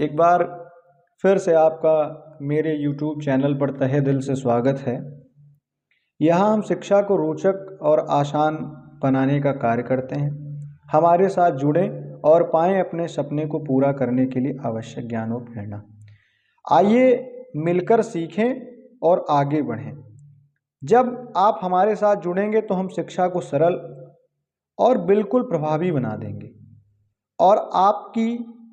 एक बार फिर से आपका मेरे YouTube चैनल पर तहे दिल से स्वागत है। यहाँ हम शिक्षा को रोचक और आसान बनाने का कार्य करते हैं। हमारे साथ जुड़ें और पाएं अपने सपने को पूरा करने के लिए आवश्यक ज्ञान और प्रेरणा। आइए मिलकर सीखें और आगे बढ़ें। जब आप हमारे साथ जुड़ेंगे तो हम शिक्षा को सरल और बिल्कुल प्रभावी बना देंगे और आपकी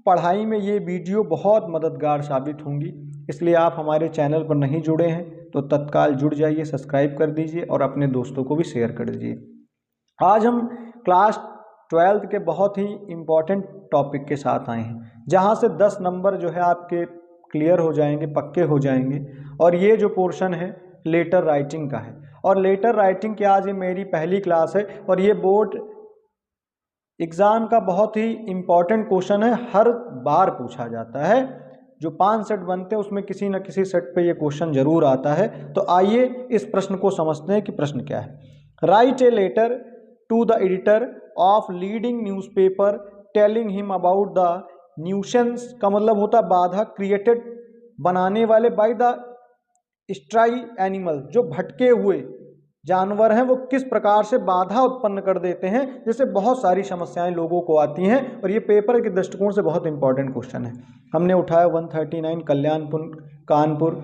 पढ़ाई में ये वीडियो बहुत मददगार साबित होंगी। इसलिए आप हमारे चैनल पर नहीं जुड़े हैं तो तत्काल जुड़ जाइए, सब्सक्राइब कर दीजिए और अपने दोस्तों को भी शेयर कर दीजिए। आज हम क्लास 12th के बहुत ही इम्पॉर्टेंट टॉपिक के साथ आए हैं, जहां से 10 नंबर जो है आपके क्लियर हो जाएंगे, पक्के हो जाएंगे। और ये जो पोर्शन है लेटर राइटिंग का है, और लेटर राइटिंग की आज ये मेरी पहली क्लास है और ये बोर्ड एग्ज़ाम का बहुत ही इम्पॉर्टेंट क्वेश्चन है। हर बार पूछा जाता है। जो 5 सेट बनते हैं उसमें किसी न किसी सेट पे ये क्वेश्चन जरूर आता है। तो आइए इस प्रश्न को समझते हैं कि प्रश्न क्या है। Write a letter to the editor of leading newspaper telling him about the nuisance का मतलब होता है बाधा, क्रिएटेड बनाने वाले, बाय द स्ट्राई एनिमल जो भटके हुए जानवर हैं वो किस प्रकार से बाधा उत्पन्न कर देते हैं, जिससे बहुत सारी समस्याएं लोगों को आती हैं। और ये पेपर के दृष्टिकोण से बहुत इंपॉर्टेंट क्वेश्चन है। हमने उठाया 139 कल्याणपुर कानपुर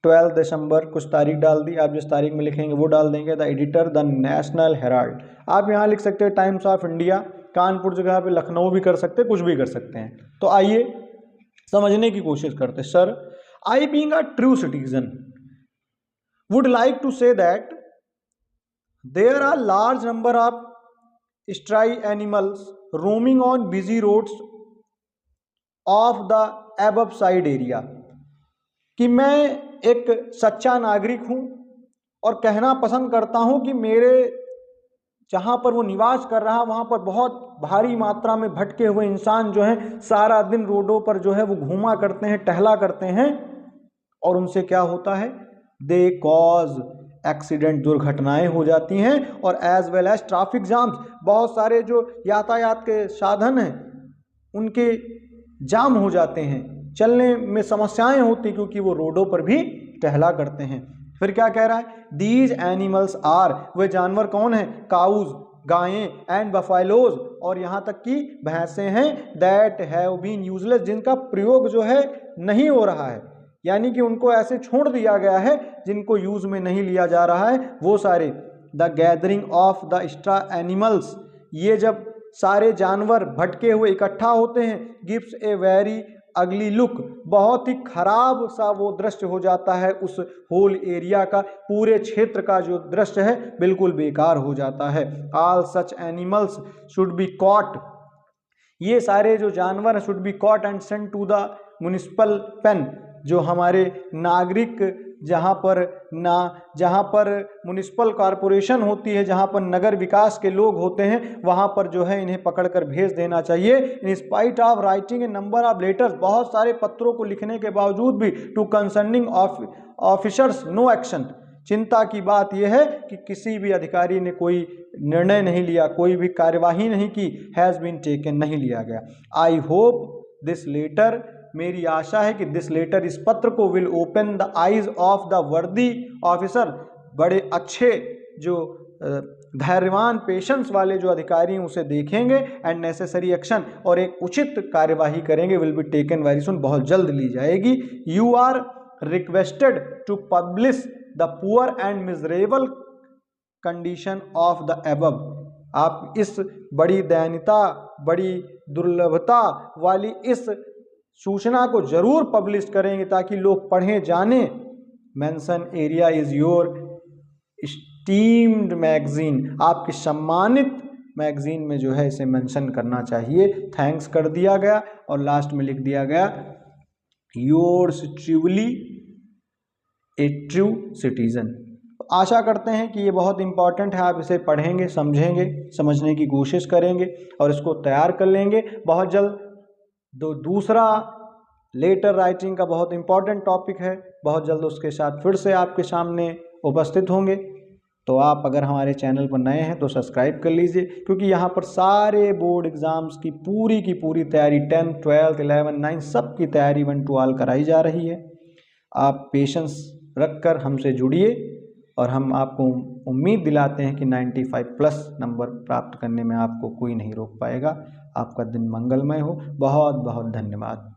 12 दिसंबर, कुछ तारीख डाल दी। आप जिस तारीख में लिखेंगे वो डाल देंगे। The editor the national Herald, आप यहाँ लिख सकते हैं टाइम्स ऑफ इंडिया। कानपुर जगह पे लखनऊ भी कर सकते हैं, कुछ भी कर सकते हैं। तो आइए समझने की कोशिश करते। Sir, I being a true citizen would like to say that there are large number of stray animals roaming on busy roads of the above side area, कि मैं एक सच्चा नागरिक हूं और कहना पसंद करता हूं कि मेरे जहां पर वो निवास कर रहा वहां पर बहुत भारी मात्रा में भटके हुए इंसान जो हैं सारा दिन रोडों पर जो है वो घूमा करते हैं, टहला करते हैं। और उनसे क्या होता है? दे कॉज एक्सीडेंट, दुर्घटनाएं हो जाती हैं। और as well as traffic jams, बहुत सारे जो यातायात के साधन हैं उनके जाम हो जाते हैं, चलने में समस्याएं होती क्योंकि वो रोडों पर भी टहला करते हैं। फिर क्या कह रहा है? दीज एनिमल्स आर, वे जानवर कौन है? काउज, गायें, एंड बफेलोज, और यहाँ तक कि भैंसें हैं। दैट हैव बीन यूजलेस, जिनका प्रयोग जो है नहीं हो रहा है, यानी कि उनको ऐसे छोड़ दिया गया है जिनको यूज में नहीं लिया जा रहा है वो सारे। The gathering of the straw animals, ये जब सारे जानवर भटके हुए इकट्ठा होते हैं, gives a very ugly look, बहुत ही खराब सा वो दृश्य हो जाता है। उस होल एरिया का, पूरे क्षेत्र का जो दृश्य है बिल्कुल बेकार हो जाता है। All such animals should be caught, ये सारे जो जानवर should be caught and sent to the municipal pen, जो हमारे नागरिक जहाँ पर म्युनिसिपल कॉरपोरेशन होती है, जहाँ पर नगर विकास के लोग होते हैं, वहाँ पर जो है इन्हें पकड़कर भेज देना चाहिए। In spite of writing a number of letters, बहुत सारे पत्रों को लिखने के बावजूद भी, to concerning officers no action, चिंता की बात यह है कि किसी भी अधिकारी ने कोई निर्णय नहीं लिया, कोई भी कार्यवाही नहीं की। हैज़ बीन टेकन, नहीं लिया गया। आई होप दिस लेटर, मेरी आशा है कि दिस लेटर, इस पत्र को, will open the eyes of the वर्दी ऑफिसर, बड़े अच्छे जो धैर्यवान पेशेंस वाले जो अधिकारी हैं उसे देखेंगे। एंड नेसेसरी एक्शन, और एक उचित कार्यवाही करेंगे। Will be taken very soon, बहुत जल्द ली जाएगी। You are requested to publish the poor and miserable condition of the above, आप इस बड़ी दयनीयता, बड़ी दुर्लभता वाली इस सूचना को जरूर पब्लिश करेंगे ताकि लोग पढ़ें, जानें। Mention area is your steamed magazine, आपकी सम्मानित मैगजीन में जो है इसे मेंशन करना चाहिए। थैंक्स कर दिया गया और लास्ट में लिख दिया गया योर्स ट्रूली ए ट्रू सिटीजन। आशा करते हैं कि ये बहुत इंपॉर्टेंट है, आप इसे पढ़ेंगे, समझेंगे, समझने की कोशिश करेंगे और इसको तैयार कर लेंगे बहुत जल्द। दूसरा लेटर राइटिंग का बहुत इंपॉर्टेंट टॉपिक है, बहुत जल्द उसके साथ फिर से आपके सामने उपस्थित होंगे। तो आप अगर हमारे चैनल पर नए हैं तो सब्सक्राइब कर लीजिए, क्योंकि यहाँ पर सारे बोर्ड एग्ज़ाम्स की पूरी तैयारी 10th 12th 11th 9th सब की तैयारी 1 to all कराई जा रही है। आप पेशेंस रखकर हमसे जुड़िए और हम आपको उम्मीद दिलाते हैं कि 95+ नंबर प्राप्त करने में आपको कोई नहीं रोक पाएगा। आपका दिन मंगलमय हो। बहुत बहुत धन्यवाद।